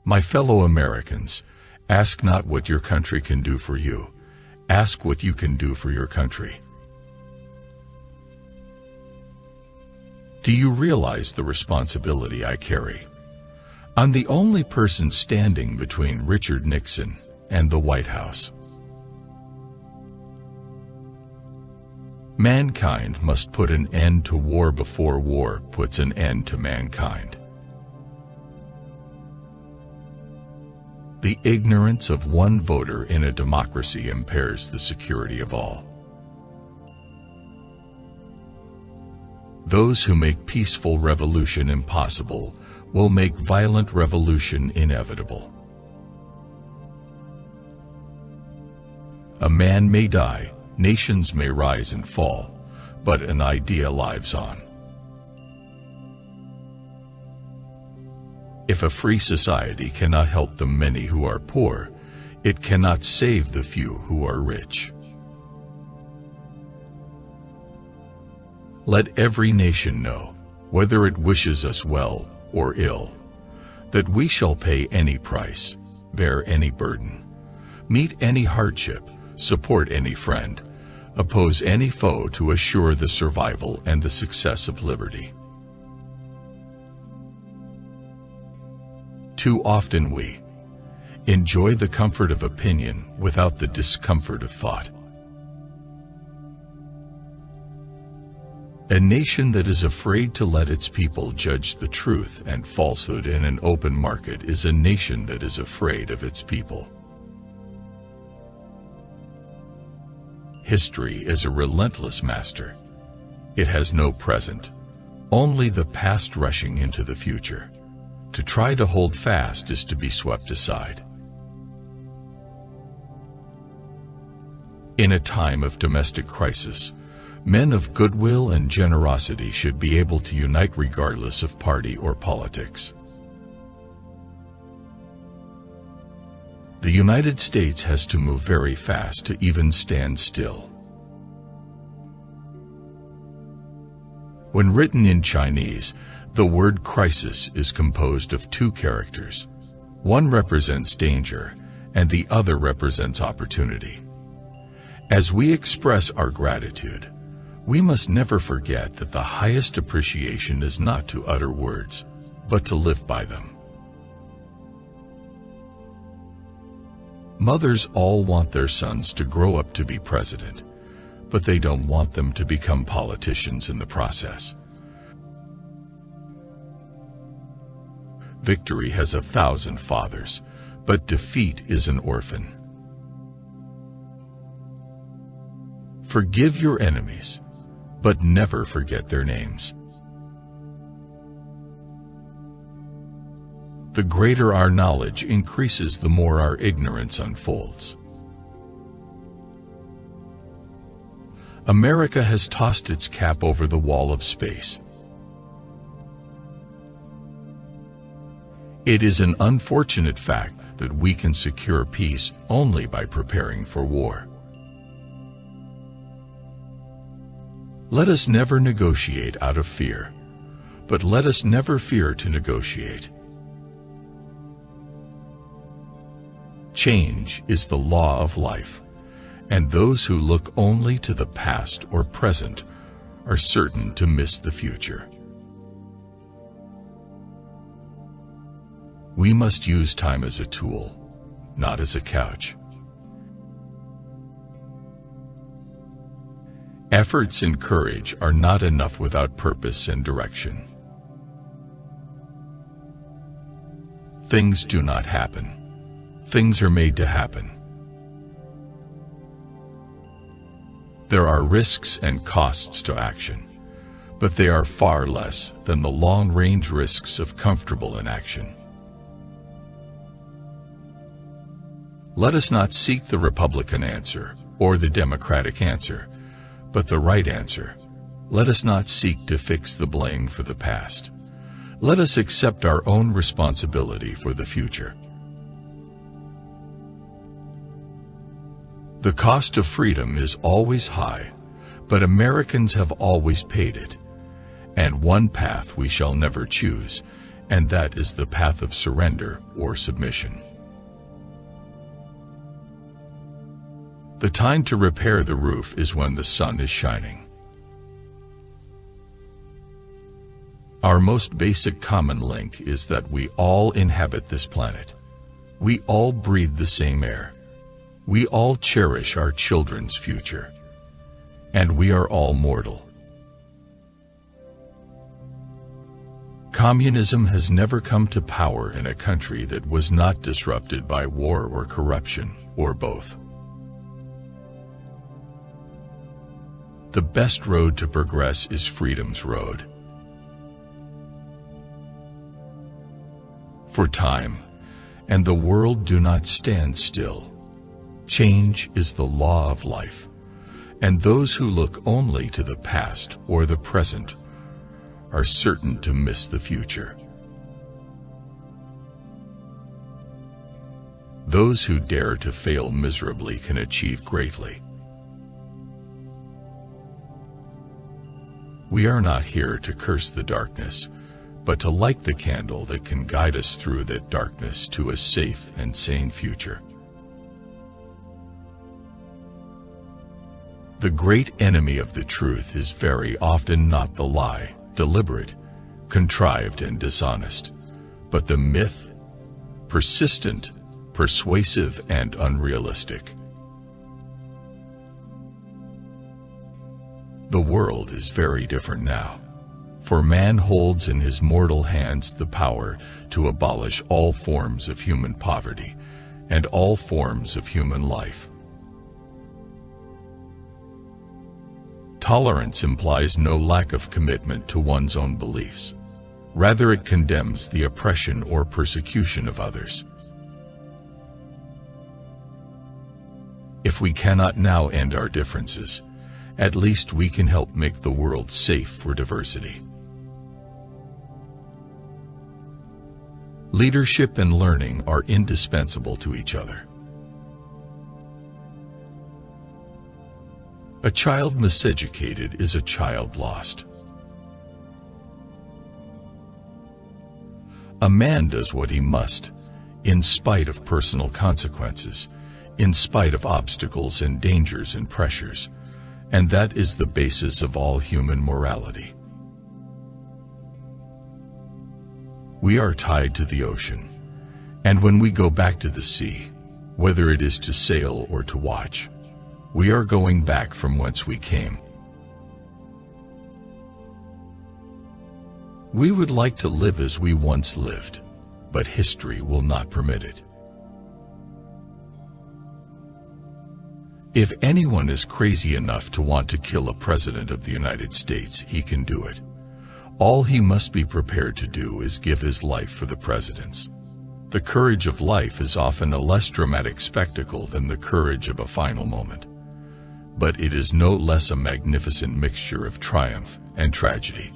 My fellow Americans, ask not what your country can do for you. Ask what you can do for your country. Do you realize the responsibility I carry? I'm the only person standing between Richard Nixon and the White House. Mankind must put an end to war before war puts an end to mankind. The ignorance of one voter in a democracy impairs the security of all. Those who make peaceful revolution impossible will make violent revolution inevitable. A man may die, nations may rise and fall, but an idea lives on. If a free society cannot help the many who are poor, it cannot save the few who are rich. Let every nation know, whether it wishes us well or ill, that we shall pay any price, bear any burden, meet any hardship, support any friend, oppose any foe to assure the survival and the success of liberty. Too often we enjoy the comfort of opinion without the discomfort of thought. A nation that is afraid to let its people judge the truth and falsehood in an open market is a nation that is afraid of its people. History is a relentless master. It has no present, only the past rushing into the future. To try to hold fast is to be swept aside. In a time of domestic crisis, men of goodwill and generosity should be able to unite regardless of party or politics. The United States has to move very fast to even stand still. When written in Chinese, the word crisis is composed of two characters. One represents danger, and the other represents opportunity. As we express our gratitude, we must never forget that the highest appreciation is not to utter words, but to live by them. Mothers all want their sons to grow up to be president, but they don't want them to become politicians in the process. Victory has 1,000 fathers, but defeat is an orphan. Forgive your enemies, but never forget their names. The greater our knowledge increases, the more our ignorance unfolds. America has tossed its cap over the wall of space. It is an unfortunate fact that we can secure peace only by preparing for war. Let us never negotiate out of fear, but let us never fear to negotiate. Change is the law of life, and those who look only to the past or present are certain to miss the future. We must use time as a tool, not as a couch. Efforts and courage are not enough without purpose and direction. Things do not happen. Things are made to happen. There are risks and costs to action, but they are far less than the long-range risks of comfortable inaction. Let us not seek the Republican answer or the Democratic answer, but the right answer. Let us not seek to fix the blame for the past. Let us accept our own responsibility for the future. The cost of freedom is always high, but Americans have always paid it. And one path we shall never choose and that is the path of surrender or submission. The time to repair the roof is when the sun is shining. Our most basic common link is that we all inhabit this planet. We all breathe the same air. We all cherish our children's future. And we are all mortal. Communism has never come to power in a country that was not disrupted by war or corruption, or both. The best road to progress is freedom's road. For time and the world do not stand still. Change is the law of life, and those who look only to the past or the present are certain to miss the future. Those who dare to fail miserably can achieve greatly. We are not here to curse the darkness, but to light the candle that can guide us through that darkness to a safe and sane future. The great enemy of the truth is very often not the lie, deliberate, contrived, and dishonest, but the myth, persistent, persuasive, and unrealistic. The world is very different now, for man holds in his mortal hands the power to abolish all forms of human poverty and all forms of human life. Tolerance implies no lack of commitment to one's own beliefs. Rather, it condemns the oppression or persecution of others. If we cannot now end our differences, at least we can help make the world safe for diversity. Leadership and learning are indispensable to each other. A child miseducated is a child lost. A man does what he must, in spite of personal consequences, in spite of obstacles and dangers and pressures, and that is the basis of all human morality. We are tied to the ocean, and when we go back to the sea, whether it is to sail or to watch, we are going back from whence we came. We would like to live as we once lived, but history will not permit it. If anyone is crazy enough to want to kill a president of the United States, he can do it. All he must be prepared to do is give his life for the president's. The courage of life is often a less dramatic spectacle than the courage of a final moment, but it is no less a magnificent mixture of triumph and tragedy.